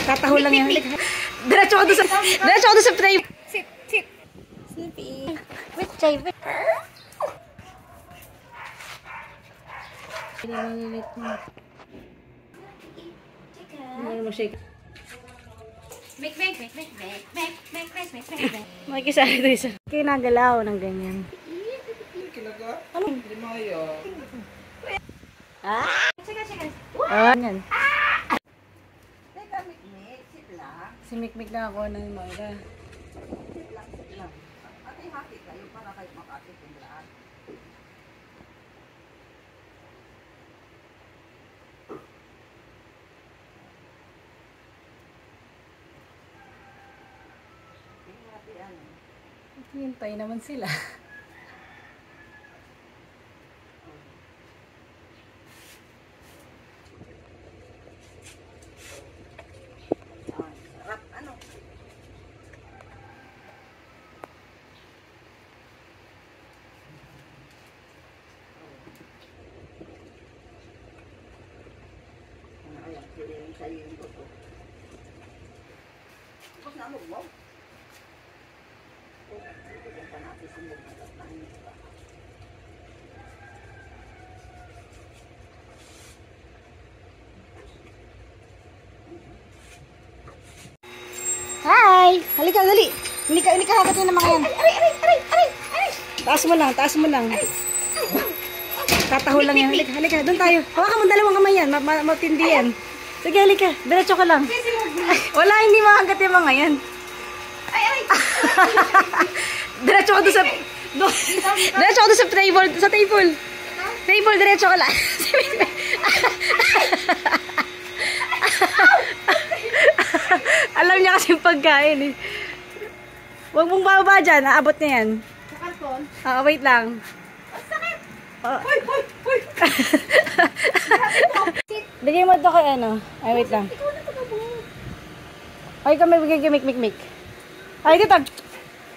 Tatahol lang yan. Diretso ko doon sa tray. Sit, sit. Sleepy. Wait, Jay. Wait. Pinalilit mo. Ano mo shake? Make. Makikisali ito isa. Kinagalaw ng ganyan. Kinaga? Ano? Hindi maya. Ah! Ah! Yan. Teka, Mikmik. Sit lang. Si Mikmik na ako ng Moira. Sit lang. At ihati kayo para kayo makakit yung lahat. Hintay naman sila. Sarap, ano? Ayan, piliin sa'yo yung buto. Tapos na mo. Bigyan pa natin sa mug na tatlangin ito ba? Hi! Halika, dali! Hindi ka hagatin ng mga yan. Aray! Taas mo lang. Tatahol lang yan. Halika, doon tayo. Hawakan mo dalawang kamay yan. Matindi yan. Sige, halika. Diretso ka lang. Wala, hindi makagat yung mga yan. Aray! Diretso ka doon sa table. Sa table. Table, diretso ka lang. Alam niya kasi yung pagkain eh. Huwag mong bababa dyan. Aabot na yan. Sa karton? Wait lang. Ang sakit! Oh. Hoy! Bigay mo ito kay ano. Ay, wait lang. Ikaw na ito. Ay, kami bigay kay Mikmik. Ay, dito.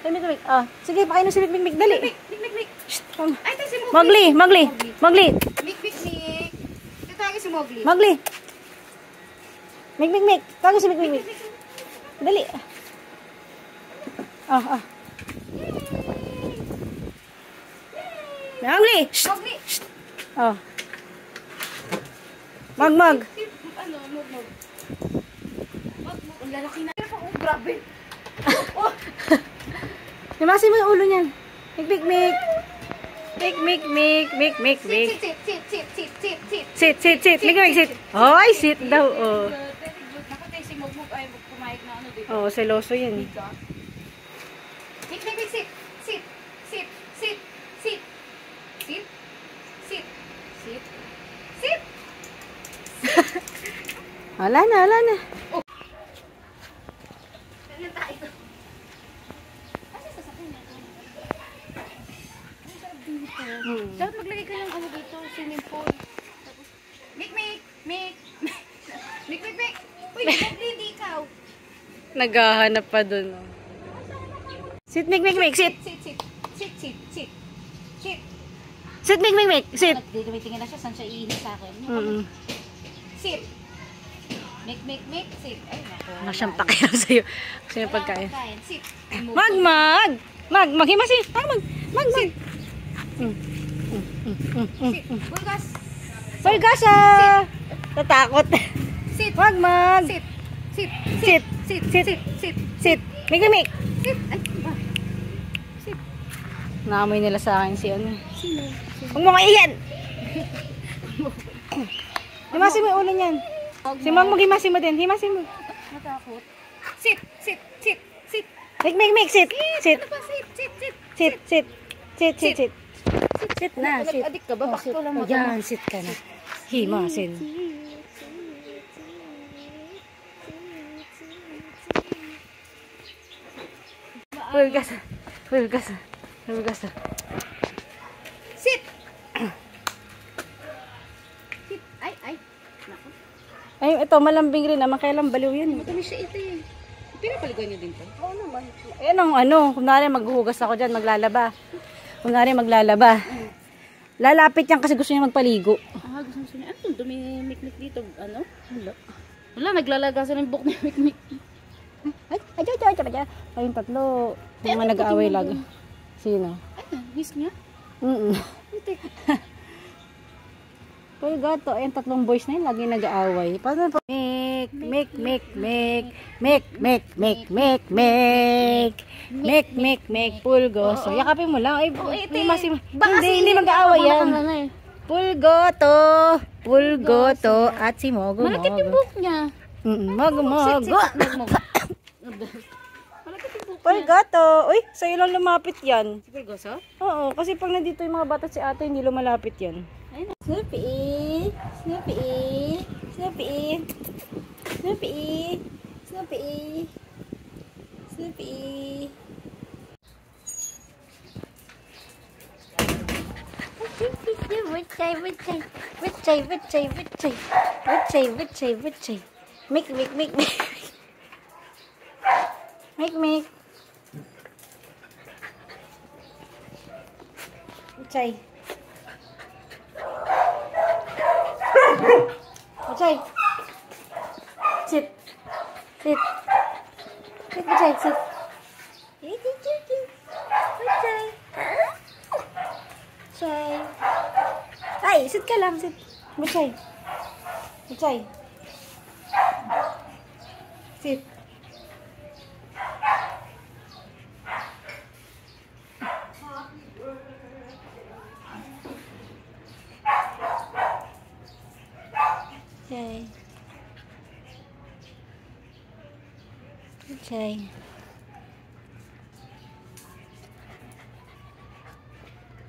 Kay Mikmik. Ah, sige, pakain mo si Mikmik. Dali. Mik. Shh, come. Ay, ito si Mowgli. Mowgli. Mik. Ito tayo si Mowgli. Mowgli. Mikmik. Tago si Mikmik. Dali. Ah. Mowgli. Shh. Mowgli. Oh. Mag. Ano, Mog. Ang lalaki na. Oh, grabe. Limasin mo yung ulo niyan. Mikmik. Sit. Mikmik, sit. Hoy, sit daw. Oh. Nakatay si Mog ay kumaik na ano dito. Oh, seloso yan. Mik, sit. Wala na. Oh. Ganyan tayo. Kasi sasakyan na ito. Dapat maglagay ka ng ano dito, swimming pool. Mik. Uy, Mowgli, di ikaw. Naghahanap pa dun. Oh. Sit, Mikmik, sit. Sit, Mikmik, sit. Tumitingin na siya, saan siya iinis sa akin. Sit. Mik, sit. Ay, naku. Ano siyang pakiram sa'yo? Sa'yo pagkain. Sit. Mag. Maghimasin. Mag. Sit. Bulgas. Bulgas tatakot. Sit. Mag. Sit. Mikmik. Sit. Ay, ba? Sit. Naamoy nila sa akin si ano. Sino? Huwag mo kaiyan! Himasin mo yung ulo niyan. Si Mom, himasin mo din. Himasin mo. Natakot. Sit. Mikmik, sit. Ano ba? Sit. Sit na, sit. Nag-addict ka ba? Bakit ko lang Ayan, sit ka na. Himasin. Bulgas. Sit. Sit. Ay. Naku. Ay, ito, malambing rin naman. Kailan baliw yan. Matamis siya ito eh. Pinapaligoy niyo din to? Oo naman. Ayan ang kunwari maghuhugas ako dyan, maglalaba. Lalapit yan kasi gusto niya magpaligo. Gusto niya. Ano dumi mikmik dito? Ano? Wala, naglalaga sa ng buhok ni Mikmik. Ay. Kayong tatlo. Mga nag-aaway lagi. Sino? Ay, miss niya? Pero gato, ayun tatlong boys na yun, lagi nag-aaway. Paano po? Make, pulgo. So, yakapin mo lang. Ay, hindi mag-aaway yan. Pulgoto, at si Mogo. Malakit yung buhok niya. Mogo. Malakit yung buhok. Pulgoto. Uy, sa'yo lang lumapit yan. Si Pulgoso? Oo, kasi pag nandito yung mga bata si ate, hindi lumalapit yan. Ayun. Snoopy. Witchay. Make. Witchay. Sit. Witchay, sit. Witchay. Ay, sit ka lang, sit. Witchay. Sit. Witchay.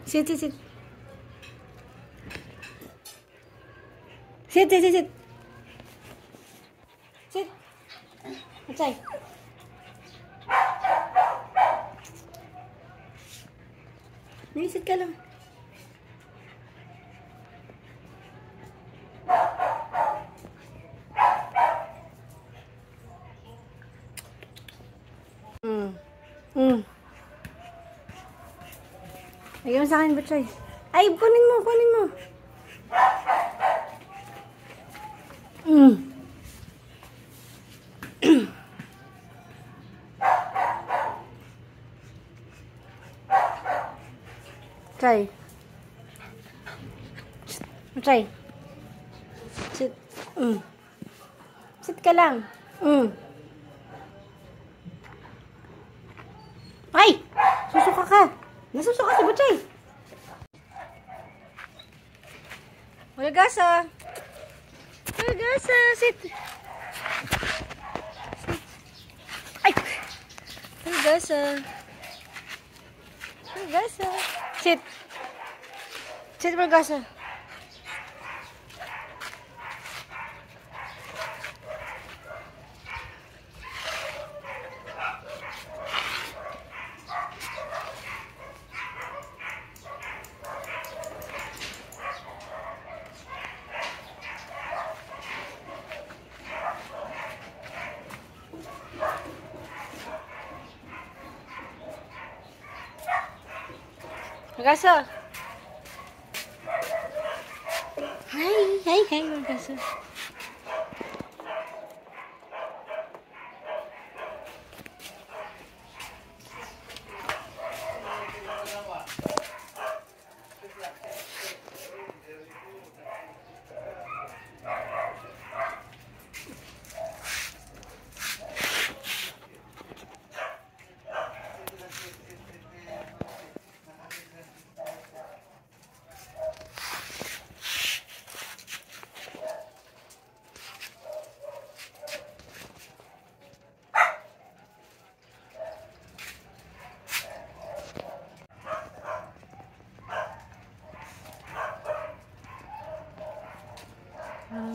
Sit. Sit. Witchay. Sit ka lang. Lagyan mo sa akin, Butchoy. Ay, kunin mo. Butchoy. Sit. Sit ka lang. Ay! Susuka ka. Nasusuka si Butchoy. Hulgasa. Sit. Ay! Hulgasa. Sit. Hulgasa. Hulgasa. Hi, Hulgasa.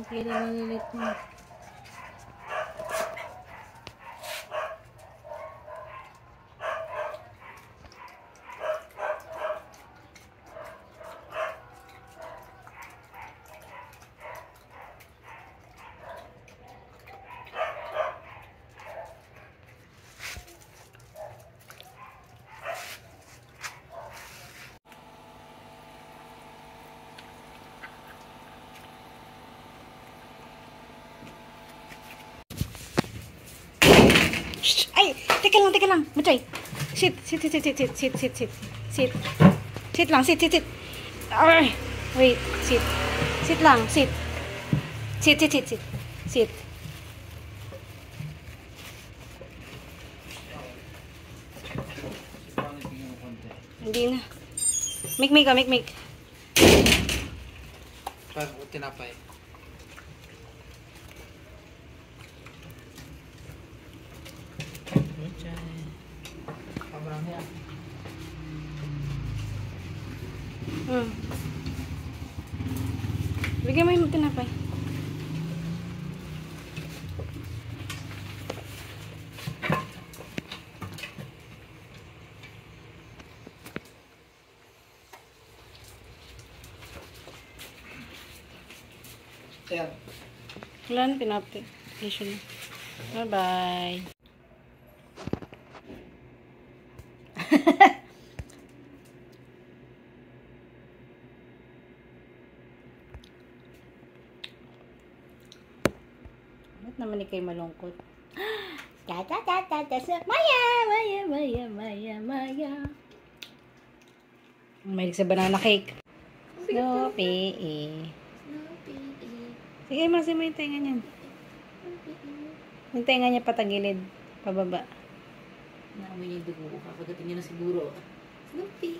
Kaya nililit mo. teka lang. Matay. Sit. Sit lang, sit. Ay, wait, sit. Sit lang, sit. Sit. Pangit yung konti. Hindi na. Make. Pag tinapay. Kamarang yan. Bigyan mo yung tinapay. Ayan. Wala na, tinapay. Issue na. Bye-bye. Ba't naman ikay malungkot? Maya. Mahilig sa banana cake. Snoopy. Sige, masin mo yung tenga niyan. Yung tenga niya patagilid. Pababa. Naamoy niya yung dugo ko. Kakagatin niya na siguro. Snoopy.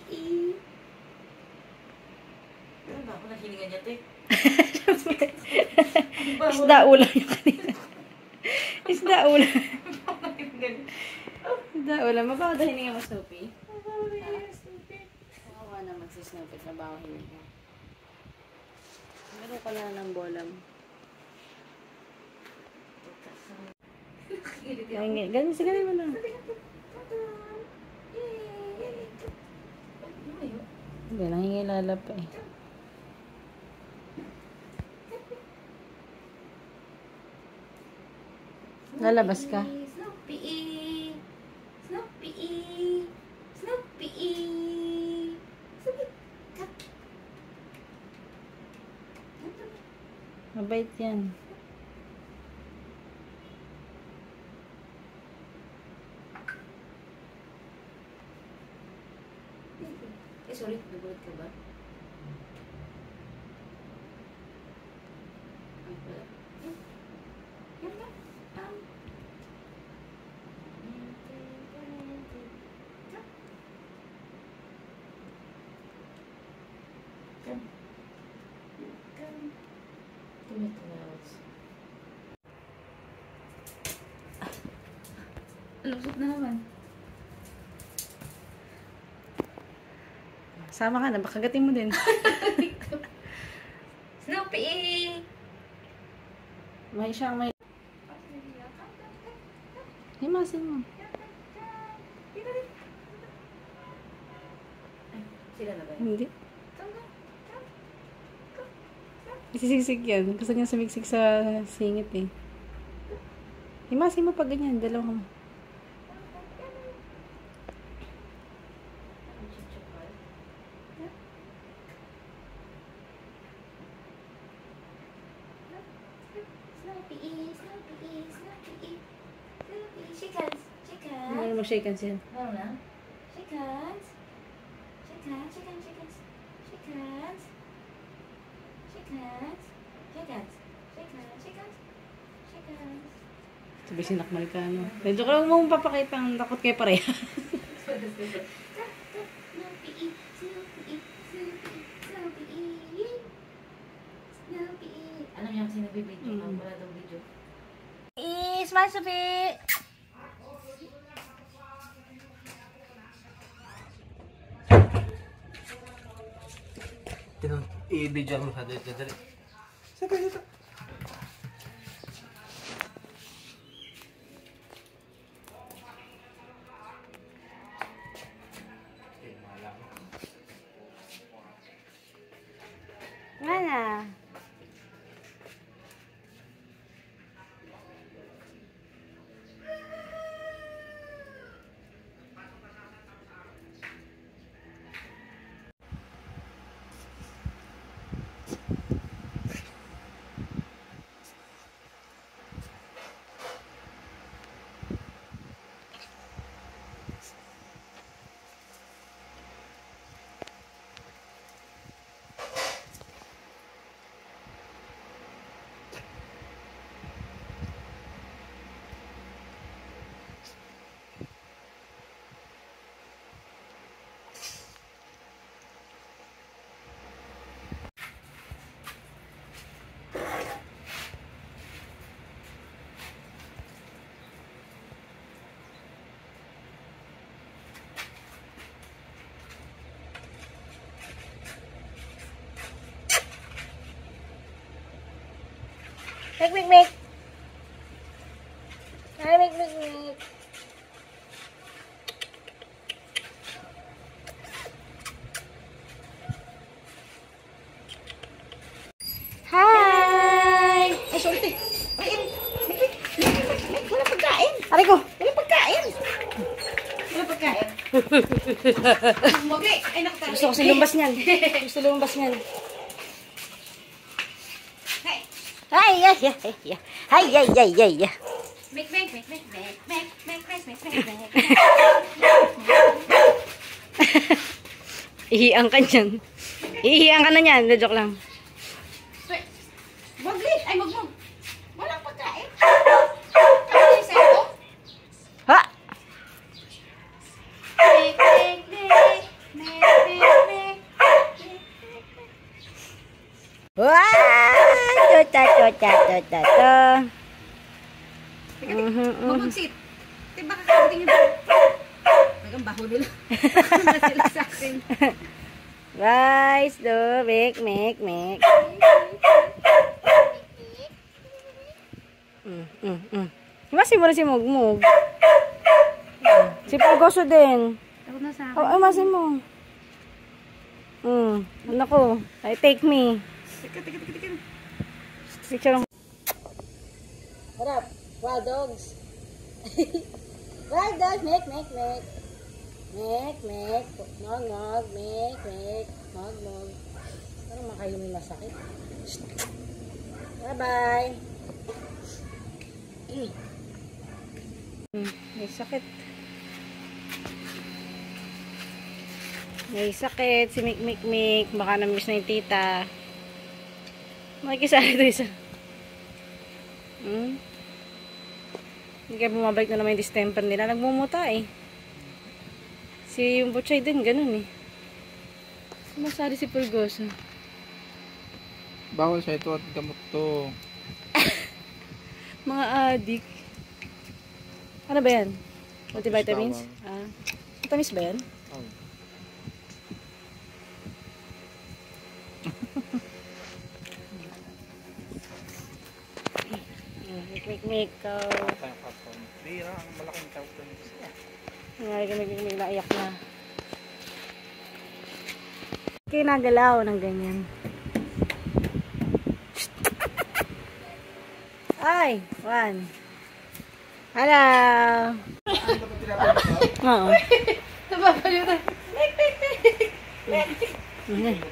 Ano ba ako nahilingan niya, te? Isda ulam yung kanina. Isda ulam. Mabaho dahil hininga mo, Snoopy. Kawawa naman si Snoopy. Trabaho hininga. Meron ka na ng bolam. Ganyan, sige mo lang. Hindi, nangingilala pa eh. Lalabas ka? Snoopy. Mabait yan. Sorry, nagulat ka ba? Ay, wala. Yan na. Lusot na naman. Sama ka na, baka gatin mo din. Snoopy! May siyang may... Himasin mo. Sila na ba yun? Hindi. Isisiksik yan. Gusto niya sumiksik sa singit eh. Himasin mo pag ganyan. Dalawang. Shake hands. Ano mo shake hands yan? Ano na? Shake hands. Shake hands. Shake hands. Shake hands. Shake hands. Shake hands. Shake hands. Shake hands. Shake hands. Shake hands. Sabi sinakmal ka, no? Medyo ko lang mo papakita ang takot kayo pareha. Snoopy. Alam niya kasi nagbibideo ka. Wala daw video. Smile, Sophie! I-video mo sa dito. Sabi dito. Mana? Make, make, make. Ay, make, make, make. Hi! Ay, sorry. Wala pagkain. Aray ko. Wala pagkain. Wala pagkain. Okay. Ay, naku. Gusto ko si lumbas niyan. Gusto lumbas niyan. Hey. Ay, ay, ay, ay. Ay, ay, ay, ay, ay. Make. Ihiang ka niyan. Ihiang ka na niyan. Joke lang. Maglit. Ay, magmag. Walang pagkain. Ay, sa'yo. Ha? Make. Wow! To. Magmagsit. Di ba kakating yun? Hanggang baho nila. Hanggang sila sa akin. Guys, do. Make. Himasin mo na si Mugmug. Si Pulgoso din. Takot na sa akin. Oh, himasin mo. Nako. Ay, take me. Tika. Picture lang. Harap. Wild dogs. Wild dogs. Make. Mog. Make. Mog. Parang makainom yung masakit. Bye-bye. May sakit. May sakit. Si Mik. Baka na-miss na yung tita. Makikisali ito isa. Hindi kaya bumabalik na naman yung distemper nila. Nagmumuta eh. Si yung Butchay din, ganun eh. Sumasali si Pulgoso. Bawal sa ito at gamot to. Mga adik. Ano ba yan? Multivitamins? Vitamins ba yan? Oh. Mik. Tayong popcorn. Bira, ang malaking tawag ko nito. Nangyari ka Mik, naiyak na. Kinagalaw ng ganyan. Ay, one. Hello. Oo. Napapaliw na. Make.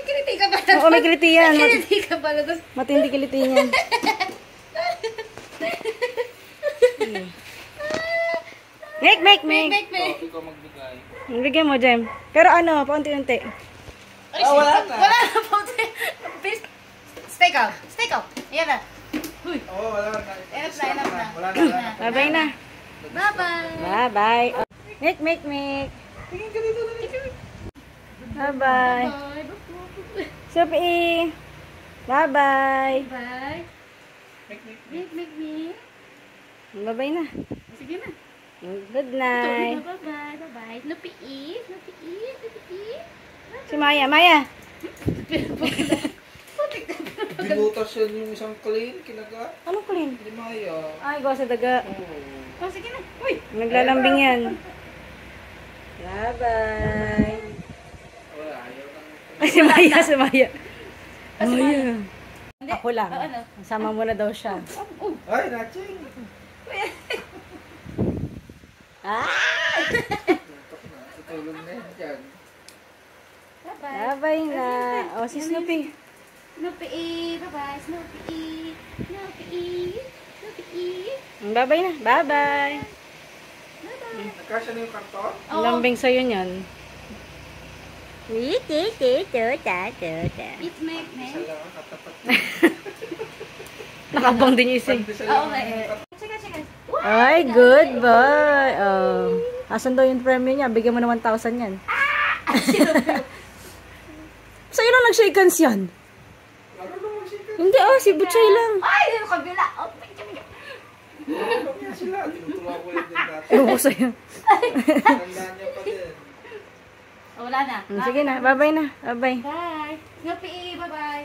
Kiliti ka pala. Oo, may kiliti yan. Kiliti ka pala. Matindi kiliti yan. Make. Ikaw magbigay. Bigyan mo, Jem. Pero ano, paunti-unti. Wala na. Wala na po. Steak out. Ayan na. Huy. Oo, wala na. Enough na. Wala na. Bye-bye na. Bye-bye. Bye-bye. Make. Tingin ka dito. Bye-bye. Sophie. Bye-bye. Bye. Make. Bye-bye na. Sige na. Good night. Bye-bye. Snoopy eat. Si Maya. Binutas yan yung isang clean, kinaga. Ano clean? Hindi maya. Ay, gawa sa daga. Oo. Oh, sige na. Uy. Naglalambing yan. Bye-bye. Wala, ayaw lang. Ay, si Maya. Maya. Ako lang. Oh, ano? Sama mo na daw siya. Ay, Naching. Tutulong na yan dyan. Bye-bye. Bye-bye na. O, si Snoopy. Snoopy eat. Bye-bye. Snoopy eat. Bye-bye na. Bye-bye. Nagkasya na yung karton? Lambing sa'yo niyan. Eat, make. Isa lang, katapat. Nakabang din yung isa. Pandesal lang Okay. ang karton. Sige. Ay, good boy. Oh. Asan daw yung premium niya? Bigyan mo na 1,000 yan. Sa'yo lang nag-shake hands yan. Ano naman siya? Hindi, si Butchay lang. Ay, yung kabila. Oh, Ano niya sila? Tinutuwa ko yun din dati. Ewan ko sa'yo. Tandaan niya pa din. wala na. Sige na, bye-bye na. Bye-bye. Bye. Snoopy eat. Bye-bye.